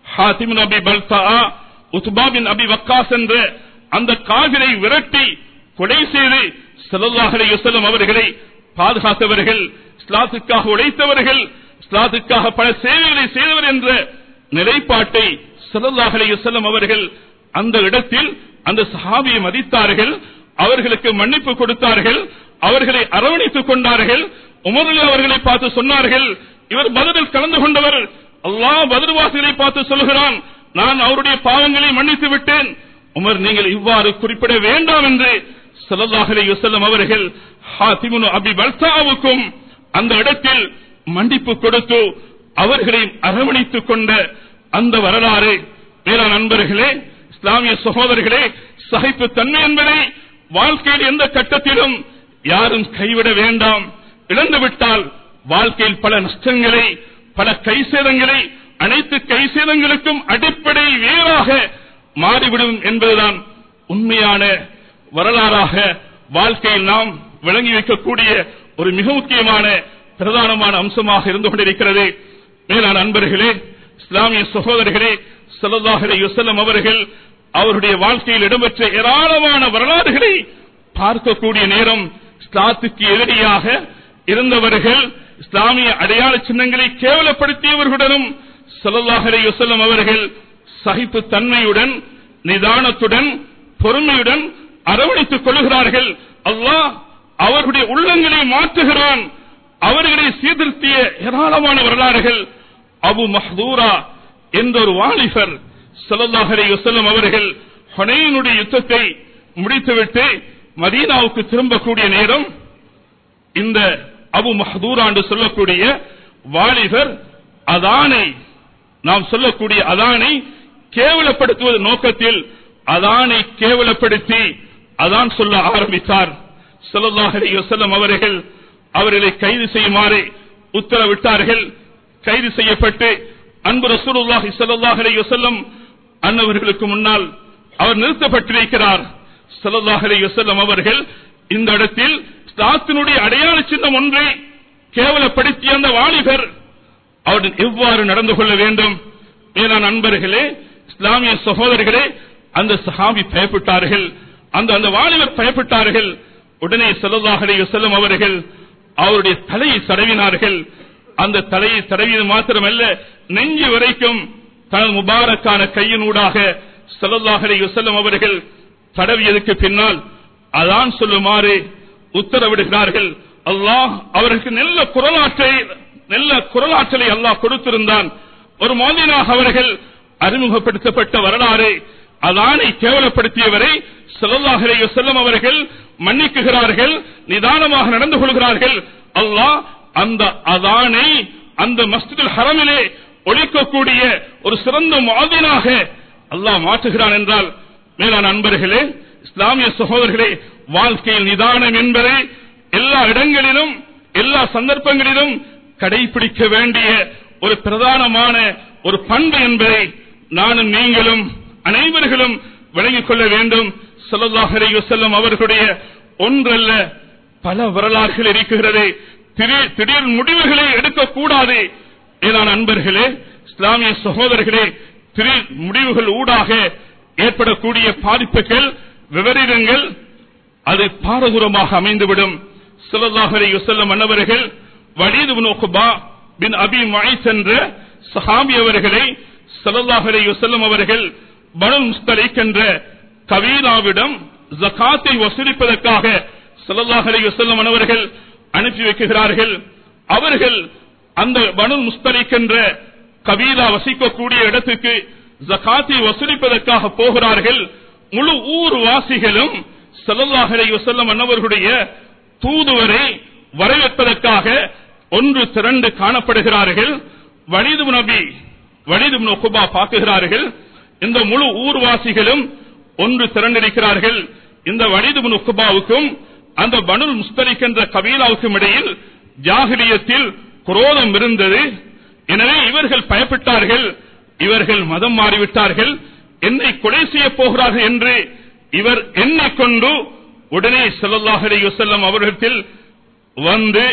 ஹாத்திம் இப்னு அபி பல்தா உத்பா பின் அபி வக்காஸ் என்ற அந்த காஃபிரை விரட்டி கொலை செய்து ஸல்லல்லாஹு அலைஹி வஸல்லம் அவர்களை பாதுகாத்தவர்கள், இஸ்லாத்துக்காக உழைத்தவர்கள், இஸ்லாத்துக்காக பல சேவைகளை செய்தவர் என்ற நிலைப்பாட்டை ஸல்லல்லாஹு அலைஹி வஸல்லம் அவர்கள் அந்த இடத்தில் அந்த சஹாபியை மதித்தார்கள், அவர்களுக்கு மன்னிப்பு கொடுத்தார்கள், அவர்களை அரவணைத்துக் கொண்டார்கள். உமர் அவர்களை பார்த்து சொன்னார்கள், இவர் பத்ரில் கலந்து கொண்டவர், அல்லாஹ் பத்ர்வாசிகளை பார்த்து சொல்கிறான், நான் அவருடைய பாவங்களை மன்னித்து விட்டேன். உமர், நீங்கள் இவ்வாறு குறிப்பிட வேண்டாம் என்று ஸல்லல்லாஹு அலைஹி வஸல்லம் அவர்கள் ஹாத்திம் இப்னு அபி பல்தாவுக்கும் அந்த இடத்தில் மன்னிப்பு கொடுத்து அவர்களை அரவணைத்துக் கொண்ட அந்த வரலாறு. மேலான நண்பர்களே, இஸ்லாமிய சகோதரர்களே, சகிப்பு தன்மை என்பதை வாழ்க்கையில் எந்த கட்டத்திலும் யாரும் கைவிட வேண்டாம். இழந்துவிட்டால் வாழ்க்கையில் பல நஷ்டங்களை, பல கைசேதங்களை, அனைத்து கைசேதங்களுக்கும் அடிப்படை வேறாக மாறிவிடும் என்பதுதான் உண்மையான வரலாறாக வாழ்க்கையில் நாம் விளங்கி வைக்கக்கூடிய ஒரு மிக முக்கியமான பிரதானமான அம்சமாக இருந்து கொண்டிருக்கிறது. மேலான அன்பர்களே, இஸ்லாமிய சகோதரர்களே, ஸல்லல்லாஹு அலைஹி வஸல்லம் அவர்கள் அவருடைய வாழ்க்கையில் இடம்பெற்ற ஏராளமான வரலாறுகளை பார்க்கக்கூடிய நேரம், இஸ்லாத்துக்கு எதிரியாக இருந்தவர்கள், இஸ்லாமிய அடையாள சின்னங்களை கேவலப்படுத்தியவர்களுடனும் ஸல்லல்லாஹு அலைஹி வஸல்லம் அவர்கள் சகிப்பு தன்மையுடன், நிதானத்துடன், பொறுமையுடன் அரவணைத்துக் கொள்கிறார்கள். அல்லாஹ் அவர்களுடைய உள்ளங்களை மாற்றுகிறான். அவர்களை சீர்திருத்திய ஏராளமான வரலாறுகள். அபு மஹ்தூரா என்ற ஒரு வாலிபர் ஸல்லல்லாஹு அலைஹி வஸல்லம் அவர்கள் ஹுனைனுடைய யுத்தத்தை முடித்துவிட்டு மதீனாவுக்கு திரும்பக்கூடிய நேரம், இந்த அபு மஹ்தூரா என்று சொல்லக்கூடிய வாலிபர் அதானை, நாம் சொல்லக்கூடிய அதானை கேவலப்படுத்துவது நோக்கத்தில் அதானை கேவலப்படுத்தி அதான் சொல்ல ஆரம்பித்தார். ஸல்லல்லாஹு அலைஹி வஸல்லம் அவர்கள் அவர்களை கைது செய்யுமாறு உத்தரவிட்டார்கள். கைது செய்யப்பட்டு அன்பு ரசூலுல்லாஹி ஸல்லல்லாஹு அலைஹி வஸல்லம் அன்னவர்களுக்கு முன்னால் அவர் நிறுத்தப்பட்டிருக்கிறார். ஸல்லல்லாஹு அலைஹி வஸல்லம் அவர்கள் இந்த இடத்தில் இஸ்லாத்தினுடைய அடையாள சின்னம் ஒன்றை கேவலப்படுத்திய அந்த வாலிபர் அவருடன் எவ்வாறு நடந்து கொள்ள வேண்டும், மேலான நண்பர்களே, இஸ்லாமிய சகோதரர்களே, அந்த சஹாபி பயப்பட்டார்கள், அந்த வாலிபர் பயப்பட்டார்கள். உடனே ஸல்லல்லாஹு அலைஹி வஸல்லம் அவர்கள் அவருடைய தலையை தடவினார்கள். அந்த தலையை தடவியது மாத்திரமல்ல, நெஞ்சு வரைக்கும் தனது முபாரக்கான கையினூடாக ஸல்லல்லாஹு அலைஹி வஸல்லம் அவர்கள் தடவியதுக்கு பின்னால் அதான் சொல்லுமாறு உத்தரவிடுகிறார்கள். அல்லாஹ் அவருக்கு நல்ல குரலாற்றலை அல்லாஹ் கொடுத்திருந்தான். ஒரு மோதினாக அவர்கள் அறிமுகப்படுத்தப்பட்ட வரலாறு அதானை கேவலப்படுத்தியவரை ஸல்லல்லாஹு அலைஹி வஸல்லம் அவர்கள் மன்னிக்குகிறார்கள், நிதானமாக நடந்து கொள்கிறார்கள். அல்லாஹ் அந்த அதானை அந்த மஸ்ஜிதுல் ஹரமிலே ஒலிக்கக்கூடிய ஒரு சிறந்த முஅத்தினாக அல்லாஹ் மாற்றுகிறான் என்றால், மேலான அன்பர்களே, இஸ்லாமிய சகோதரர்களே, வாழ்க்கையில் நிதானம் என்பதை எல்லா இடங்களிலும் எல்லா சந்தர்ப்பங்களிலும் கடைபிடிக்க வேண்டிய ஒரு பிரதானமான ஒரு பண்பு என்பதை நானும் நீங்களும் அனைவர்களும் விளங்கிக் கொள்ள வேண்டும். ஸல்லல்லாஹு அலைஹி வஸல்லம் அவர்களுடைய ஒன்றல்ல பல வரலாறுகள் இருக்கிறது. திடீர் முடிவுகளை எடுக்கக்கூடாது. மேலான அன்பர்களே, இஸ்லாமிய சகோதரர்களே, திடீர் முடிவுகள் ஊடாக ஏற்படக்கூடிய பாதிப்புகள் விபரீதங்கள் அது பாரதூரமாக அமைந்துவிடும். ஸல்லல்லாஹு அலைஹி வஸல்லம் அன்னவர்கள் வலீத் இப்னு உக்பா பின் அபி முஐத் என்ற சஹாபி அவர்களை ஸல்லல்லாஹு அலைஹி வஸல்லம் அவர்கள் பனு முஸ்தலிக் என்ற கபீலாவிடம் ஜகாத்தை வசூலிப்பதற்காக ஸல்லல்லாஹு அலைஹி வஸல்லம் அவர்கள் அனுப்பி வைக்கிறார்கள். அவர்கள் அந்த பனு முஸ்தலிக் என்ற கபீலா வசிக்கக்கூடிய இடத்துக்கு ஜகாத்தை வசூலிப்பதற்காக போகிறார்கள். முழு ஊர் வாசிகளும் ஸல்லல்லாஹு அலைஹி வஸல்லம் அவர்களுடைய தூதுவரை வரவேற்பதற்காக ஒன்று திரண்டு காணப்படுகிறார்கள். வலீத் இப்னு உக்பா பார்க்கிறார்கள். இந்த முழு ஊர்வாசிகளும் ஒன்று திரண்டிருக்கிறார்கள். இந்த வலீத் இப்னு உக்பாவுக்கும் அந்த பனு முஸ்தலிக் என்ற கபீலாவுக்கும் இடையில் ஜாஹிலியத்தில் குரோதம் இருந்தது. எனவே இவர்கள் பயப்பட்டார்கள். இவர்கள் மதம் மாறிவிட்டார்கள், என்னை கொலை செய்ய போகிறார்கள் என்று இவர் எண்ணிக்கொண்டு உடனே ஸல்லல்லாஹு அலைஹி வஸல்லம் அவர்களிடத்தில் வந்து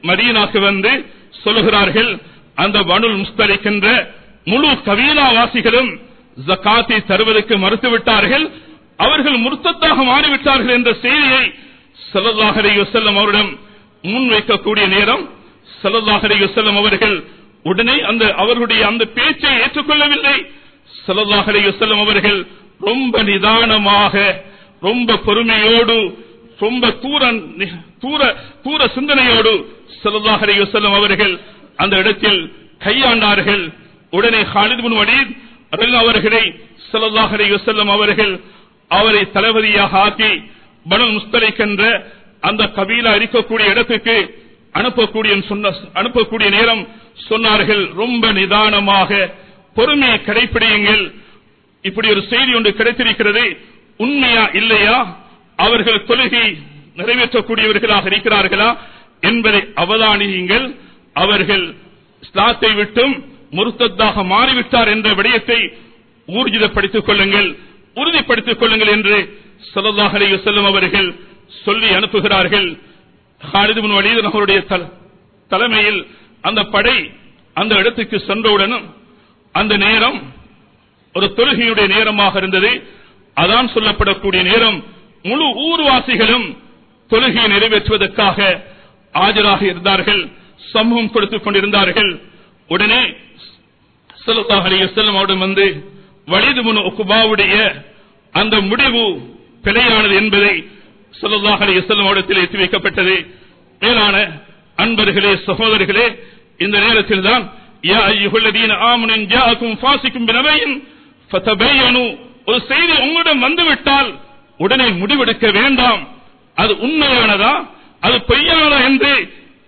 மதீனாவுக்கு வந்து சொல்லுகிறார்கள், அந்த பனு முஸ்தலிக் என்ற முழு கபீலாவாசிகளும் ஜகாத்தை தருவதற்கு மறுத்துவிட்டார்கள், அவர்கள் முர்த்தத்தாக மாறிவிட்டார்கள் என்ற செய்தியை ஸல்லல்லாஹு அலைஹி வஸல்லம் அவரிடம் முன்வைக்கக்கூடிய நேரம் ஸல்லல்லாஹு அலைஹி வஸல்லம் அவர்கள் உடனே அவர்களுடைய அந்த பேச்சை ஏற்றுக்கொள்ளவில்லை. ஸல்லல்லாஹு அலைஹி வஸல்லம் அவர்கள் ரொம்ப நிதானமாக, ரொம்ப பொறுமையோடு, ரொம்ப தூர சிந்தனையோடு ஸல்லல்லாஹு அலைஹி வஸல்லம் அவர்கள் அந்த இடத்தில் கையாண்டார்கள். உடனே காலித் இப்னு வலீத் அவர்களை ஸல்லல்லாஹு அலைஹி வஸல்லம் அவர்கள் அவரை தளபதியாக ஆக்கி பனு முஸ்தலிக் என்ற அந்த கபீலா இருக்கக்கூடிய இடத்துக்கு அனுப்பக்கூடிய நேரம் சொன்னார்கள், ரொம்ப நிதானமாக பொறுமையை கடைபிடியுங்கள். இப்படி ஒரு செய்தி ஒன்று கிடைத்திருக்கிறது, உண்மையா இல்லையா, அவர்கள் தொழுகை நிறைவேற்றக்கூடியவர்களாக இருக்கிறார்களா என்பதை அவதானியுங்கள். அவர்கள் இஸ்லாத்தை விட்டும் முர்த்தத்தாக மாறிவிட்டார் என்ற விடயத்தை ஊர்ஜிதப்படுத்திக் கொள்ளுங்கள், உறுதிப்படுத்திக் கொள்ளுங்கள் என்று ஸல்லல்லாஹு அலைஹி வஸல்லம் அவர்கள் சொல்லி அனுப்புகிறார்கள். காலித் இப்னு வலீத் அவருடைய தலைமையில் அந்த படை அந்த இடத்துக்கு சென்றவுடனும் அந்த நேரம் ஒரு தொழுகையுடைய நேரமாக இருந்தது. அதான் சொல்லப்படக்கூடிய நேரம். முழு ஊர்வாசிகளும் தொழுகையை நிறைவேற்றுவதற்காக ஆஜராக இருந்தார்கள், சமூகம் கொடுத்துக் கொண்டிருந்தார்கள். உடனே ஸல்லல்லாஹு அலைஹி வஸல்லம் அவரிடம் வந்து வலீத் இப்னு உக்பாவுடைய அந்த முடிவு பிழையானது என்பதை ஸல்லல்லாஹு அலைஹி வஸல்லம் அவரிடத்தில் எத்தி வைக்கப்பட்டது. மேலான அன்பர்களே, சகோதரர்களே, இந்த நேரத்தில் தான் யா அய்யுஹல்லதீன ஆமனு இன் ஜாஅக்கும் ஃபாஸிகும் பினபையின் ஃபதபையனு, ஒரு செய்தி உங்களிடம் வந்துவிட்டால் உடனே முடிவெடுக்க வேண்டாம், அது உண்மையானதா அது பொய்யானதா என்று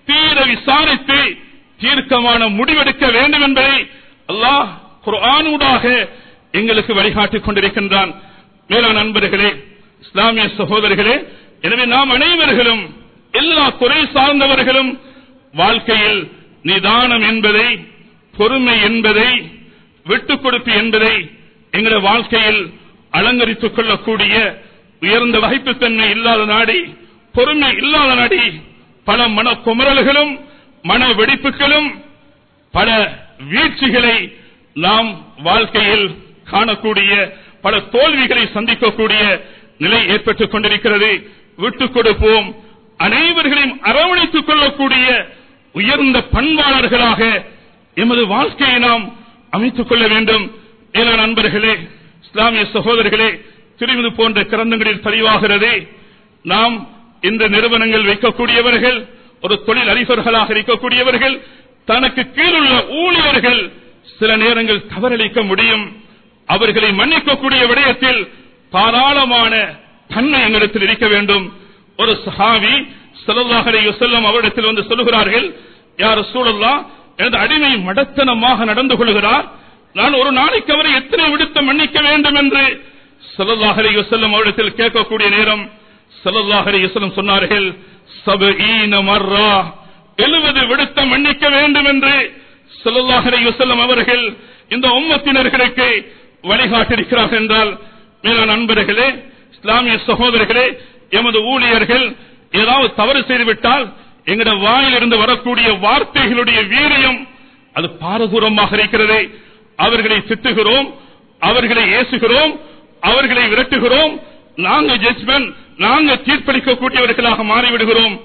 தீர விசாரித்து தீர்க்கமான முடிவெடுக்க வேண்டும் என்பதை அல்லாஹ் குர்ஆனூடாக எங்களுக்கு வழிகாட்டிக் கொண்டிருக்கின்றான். மேலான நண்பர்களே, இஸ்லாமிய சகோதரர்களே, எனவே நாம் அனைவர்களும் எல்லா துறை சார்ந்தவர்களும் வாழ்க்கையில் நிதானம் என்பதை, பொறுமை என்பதை, விட்டுக் கொடுப்பு என்பதை எங்களுடைய வாழ்க்கையில் அலங்கரித்துக் கொள்ளக்கூடிய உயர்ந்த வகைப்புத்தன்மை இல்லாத நாடி, பொறுமை இல்லாத நாடி பல மன குமரல்களும் மன வெடிப்புகளும் பல வீழ்ச்சிகளை நாம் வாழ்க்கையில் காணக்கூடிய பல தோல்விகளை சந்திக்கக்கூடிய நிலை ஏற்பட்டுக் கொண்டிருக்கிறது. விட்டுக் கொடுப்போம். அனைவர்களையும் அரவணைத்துக் கொள்ளக்கூடிய உயர்ந்த பண்பாளர்களாக எமது வாழ்க்கையை நாம் அமைத்துக் கொள்ள வேண்டும். ஏன்னா நண்பர்களே, இஸ்லாமிய சகோதரர்களே, திருமதி போன்ற கிரந்தங்களில் பதிவாகிறது, நாம் இந்த நிறுவனங்கள் வைக்கக்கூடியவர்கள், ஒரு தொழில் அதிபர்களாக இருக்கக்கூடியவர்கள், தனக்கு கீழுள்ள ஊழியர்கள் சில நேரங்கள் தவறளிக்க முடியும். அவர்களை மன்னிக்கக்கூடிய விடயத்தில் தாராளமான தன்மை எங்களிடத்தில் இருக்க வேண்டும். ஒரு சஹாபி ஸல்லல்லாஹு அலைஹி வஸல்லம் அவரிடத்தில் வந்து சொல்லுகிறார்கள், யா ரசூலல்லாஹ், எனது அடிமை மடத்தனமாக நடந்து கொள்கிறார், நான் ஒரு நாளைக்கு அவரை எத்தனை விடுத்த மன்னிக்க வேண்டும் என்று ஸல்லல்லாஹு அலைஹி வஸல்லம் அவரிடத்தில் கேட்கக்கூடிய நேரம் ஸல்லல்லாஹு அலைஹி வஸல்லம் சொன்னார்கள், 70 மர்ரா, 70 விடுத்த மன்னிக்க வேண்டும் என்று ஸல்லல்லாஹு அலைஹி வஸல்லம் அவர்கள் இந்த உம்மத்தினர்களுக்கு வழிகாட்டியிருக்கிறார்கள் என்றால், மேலான நண்பர்களே, இஸ்லாமிய சகோதரர்களே, எமது ஊழியர்கள் ஏதாவது தவறு செய்துவிட்டால் எங்களுடைய வாயிலிருந்து வரக்கூடிய வார்த்தைகளுடைய வீரியம் அது பாரதூரமாக இருக்கிறது. அவர்களை திட்டுகிறோம், அவர்களை ஏசுகிறோம், அவர்களை விரட்டுகிறோம், நாங்கள் ஜட்ஜ்மென்ட், நாங்கள் தீர்ப்பளிக்கக்கூடியவர்களாக மாறிவிடுகிறோம்.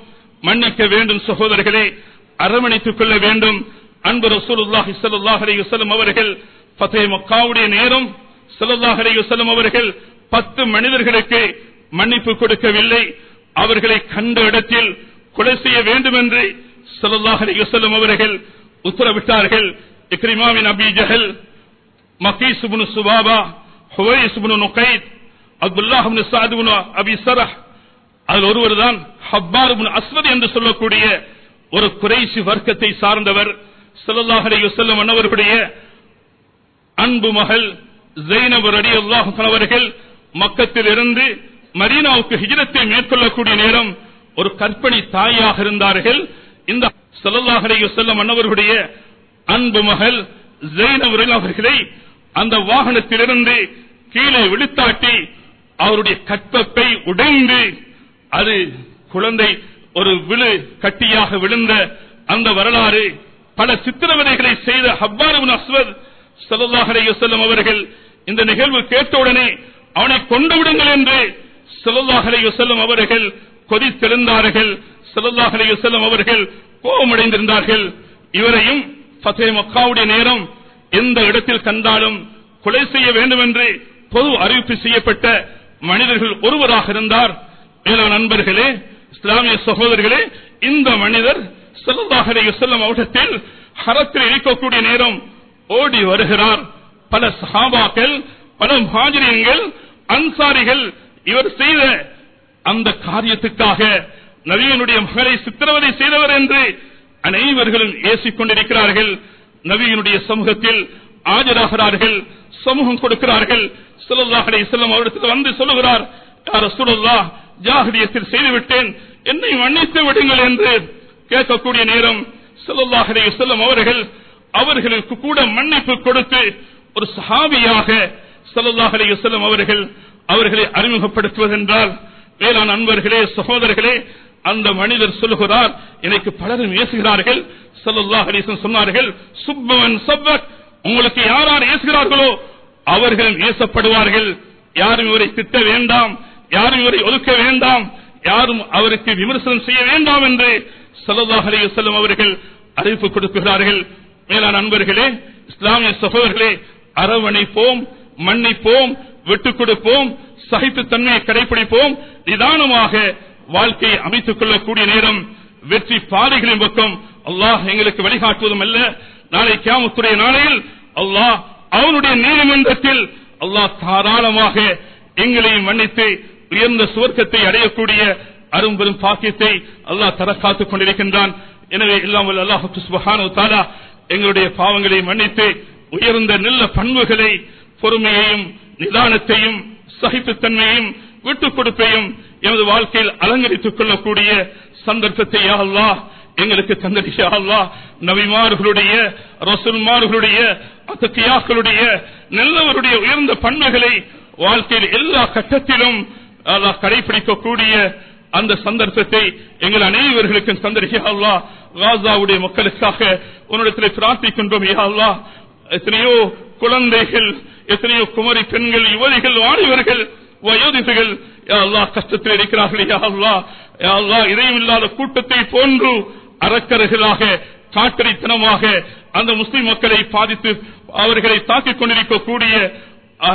மன்னிக்க வேண்டும் சகோதரர்களே, அரவணைத்துக் கொள்ள வேண்டும். அன்பு ரசூலுல்லாஹி ஸல்லல்லாஹு அலைஹி வஸல்லம் அவர்கள் ஃபத்ஹ் மக்காவுடைய நேரம் ஸல்லல்லாஹு அலைஹி வஸல்லம் அவர்கள் 10 மனிதர்களுக்கு மன்னிப்பு கொடுக்கவில்லை. அவர்களை கண்ட இடத்தில் கொலை செய்ய வேண்டும் என்று ஸல்லல்லாஹு அலைஹி வஸல்லம் அவர்கள் உத்தரவிட்டார்கள். இக்ரிமா பின் அபி ஜஹல், மகீஸ் இப்னு சுபாபா, ஹுவைஸ் இப்னு நுகைத், அப்துல்லாஹ் இப்னு ஸஅத் இப்னு அபி ஸரஹ், அதில் ஒருவர் தான் ஹப்பார் இப்னு அஸ்வத் என்று சொல்லக்கூடிய ஒரு குறைஷி வர்க்கத்தை சார்ந்தவர். ஸல்லல்லாஹு அலைஹி வஸல்லம் அன்னவர்களுடைய அன்பு மகள் ஸைனப் ரலியல்லாஹு அன்ஹா அவர்கள் மக்கத்தில் இருந்து மதீனாவுக்கு ஹிஜ்ரத்தை மேற்கொள்ளக்கூடிய நேரம் ஒரு கர்ப்பிணி தாயாக இருந்தார்கள். இந்த ஸல்லல்லாஹு அலைஹி வஸல்லம் அன்னவர்களுடைய அன்பு மகள் ஸைனப் ரலியல்லாஹு அவர்களை அந்த வாகனத்திலிருந்து கீழே விழுத்தாட்டி அவருடைய கற்பப்பை உடைந்து அது குழந்தை ஒரு விழு கட்டியாக விழுந்த அந்த வரலாறு, பல சித்திரவதைகளை செய்த ஹப்பார் இப்னு அஸ்வத் ஸல்லல்லாஹு அலைஹி வஸல்லம் அவர்கள் இந்த நிகழ்வு கேட்டவுடனே அவனை கொண்டு விடுங்கள் என்று ஸல்லல்லாஹு அலைஹி வஸல்லம் அவர்கள் கொதித்தெழுந்தார்கள். ஸல்லல்லாஹு அலைஹி வஸல்லம் அவர்கள் கோபமடைந்திருந்தார்கள். இவரையும் ஃபத்ஹ் மக்காவுடைய நேரம் எந்த இடத்தில் கண்டாலும் கொலை செய்ய வேண்டும் என்று பொது அறிவிப்பு செய்யப்பட்ட மனிதர்கள் ஒருவராக இருந்தார். மேலான நண்பர்களே, இஸ்லாமிய சகோதரர்களே, இந்த மனிதர் ஸல்லல்லாஹு அலைஹி வஸல்லம் அவர்கள் ஹரத்தில் இருக்கக்கூடிய நேரம் ஓடி வருகிறார். பல சஹாபாக்கள், பல முஹாஜிரீன்கள், அன்சாரிகள் இவர் செய்த அந்த காரியத்துக்காக நபியினுடைய மகளை சித்திரவதை செய்தவர் என்று அனைவர்களும் ஏசிக் கொண்டிருக்கிறார்கள். நபியினுடைய சமூகத்தில் ஆஜராகிறார்கள், சமூகம் கொடுக்கிறார்கள். ஸல்லல்லாஹு அலைஹி வஸல்லம் அவரிடத்தில் வந்து சொல்லுகிறார், யா ரசூலல்லாஹ், ஜாஹிலியத்தில் செய்துவிட்டேன், என்னை மன்னித்து விடுங்கள் என்று கேட்கக்கூடிய நேரம் ஸல்லல்லாஹு அலைஹி வஸல்லம் அவர்கள் அவர்களுக்கு கூட மன்னிப்பு கொடுத்து ஒரு சஹாபியாக ஸல்லல்லாஹு அலைஹி வஸல்லம் அவர்களை அறிமுகப்படுத்துவதென்றால், வேளாண் நண்பர்களே, சகோதரர்களே, அந்த மனிதர் சொல்லுகிறார், எனக்கு பலரும் ஏசுகிறார்கள். ஸல்லல்லாஹு அலைஹி வஸல்லம் சொன்னார்கள், சுப்பவன் சப்பக், உங்களுக்கு யார் யார் ஏசுகிறார்களோ அவர்களும் ஏசப்படுவார்கள். யாரும் இவரை திட்ட வேண்டாம், யாரும் இவரை ஒதுக்க வேண்டாம், யாரும் அவருக்கு விமர்சனம் செய்ய வேண்டாம் என்று ஸல்லல்லாஹு அலைஹி வஸல்லம் அவர்கள் அறிவிப்பு கொடுக்கிறார்கள். மேலான நண்பர்களே, இஸ்லாமிய சகோதரர்களே, அரவணைப்போம், மன்னிப்போம், விட்டுக் கொடுப்போம், சகிப்புத்தன்மையை கடைபிடிப்போம். நிதானமாக வாழ்க்கையை அமைத்துக் கொள்ளக்கூடிய நேரம் வெற்றி பாதைகளின் பக்கம் அல்லாஹ் எங்களுக்கு வழிகாட்டுவதும் அல்ல, நாளை கியாமத்துடைய நாளையில் அல்லாஹ் அவனுடைய நீதிமன்றத்தில் அல்லாஹ் தாராளமாக எங்களையும் மன்னித்து உயர்ந்த சுவர்க்கத்தை அடையக்கூடிய அரும்பெரும் பாக்கியத்தை அல்லாஹ் தர காத்துக் கொண்டிருக்கின்றான். எனவே எல்லாம் வல்ல அல்லாஹ் சுப்ஹானஹு வ தஆலா எங்களுடைய பாவங்களை மன்னித்து உயர்ந்த நல்ல பண்புகளை, பொறுமையையும், நிதானத்தையும், சகிப்புத்தன்மையும், விட்டுக் கொடுப்பையும் எமது வாழ்க்கையில் அலங்கரித்துக் கொள்ளக்கூடிய சந்தர்ப்பத்தை யா அல்லாஹ் எங்களுக்கு தந்தடிய யா அல்லாஹ். நபிமார்களுடைய, ரசூல்மார்களுடைய, அத்தகியாக்களுடைய, நல்லவருடைய உயர்ந்த பண்புகளை வாழ்க்கையில் எல்லா கட்டத்திலும் அல்லாஹ் கடைபிடிக்கக்கூடிய அந்த சந்தர்ப்பத்தை எங்கள் அனைவர்களுக்கும் தந்தடிய யா அல்லாஹ். காசாவுடைய மக்களுக்காக உன்னிடத்தில் பிரார்த்திக்கின்றோம் யா அல்லாஹ். எத்தனையோ குழந்தைகள், எத்தனையோ குமரி பெண்கள், யுவதிகள், வாலிபர்கள், வயோதிகர்கள் யா அல்லாஹ் கஷ்டத்தில் இருக்கிறார்கள். யா அல்லாஹ் இதையும் இல்லாத கூட்டத்தை போன்று அரக்கர்களாக காட்டறித்தனமாக அந்த முஸ்லிம் மக்களை பாதித்து அவர்களை தாக்கிக் கொண்டிருக்கக்கூடிய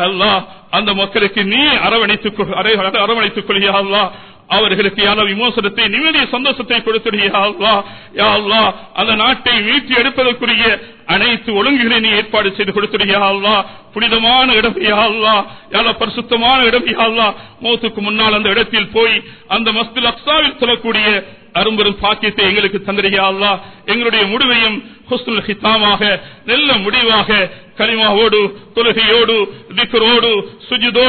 அல்லாஹ் அந்த மக்களுக்கு நீ அரவணைத்துக் கொள்ளியா அல்லாஹ். அவர்களுக்கு யாரோ விமோசனத்தை, நிம்மதிய சந்தோஷத்தை கொடுத்துடுயா அல்லாஹ். யா அல்லாஹ் அந்த நாட்டை மீட்டி எடுப்பதற்குரிய அனைத்து ஒழுங்குகளை நீ ஏற்பாடு செய்து கொடுத்துடுயா அல்லாஹ். புனிதமான இடம் யா அல்லாஹ், யாரோ பரிசுத்தமான இடம் யா அல்லாஹ். மௌத்துக்கு முன்னால் அந்த இடத்தில் போய் அந்த மஸ்ஜிதுல் அக்ஸாவில் சொல்லக்கூடிய அரும்பெரும் பாக்கியத்தை எங்களுக்கு தந்திரியா அல்லாஹ். எங்களுடைய முடிவையும் ஹுஸ்னுல் ஹிதாமாக, நல்ல முடிவாக, கலிமாவோடு, தொழுகையோடு, திக்ரோடு, சுஜூதோடு